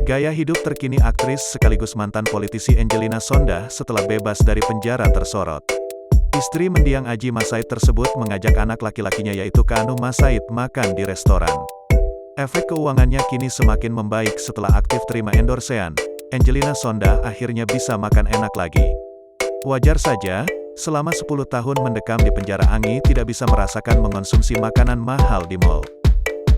Gaya hidup terkini aktris sekaligus mantan politisi Angelina Sondah setelah bebas dari penjara tersorot. Istri mendiang Adjie Massaid tersebut mengajak anak laki-lakinya yaitu Kaanu Massaid makan di restoran. Efek keuangannya kini semakin membaik setelah aktif terima endorsean. Angelina Sondah akhirnya bisa makan enak lagi. Wajar saja, selama 10 tahun mendekam di penjara Anggi tidak bisa merasakan mengonsumsi makanan mahal di mal.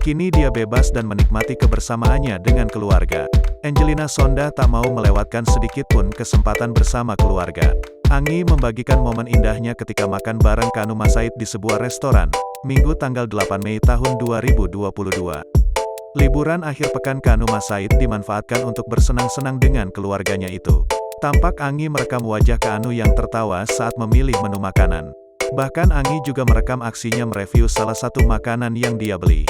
Kini dia bebas dan menikmati kebersamaannya dengan keluarga. Angelina Sondah tak mau melewatkan sedikit pun kesempatan bersama keluarga. Anggi membagikan momen indahnya ketika makan bareng Kaanu Massaid di sebuah restoran, Minggu tanggal 8 Mei tahun 2022. Liburan akhir pekan Kaanu Massaid dimanfaatkan untuk bersenang-senang dengan keluarganya itu. Tampak Anggi merekam wajah Kaanu yang tertawa saat memilih menu makanan. Bahkan Anggi juga merekam aksinya mereview salah satu makanan yang dia beli.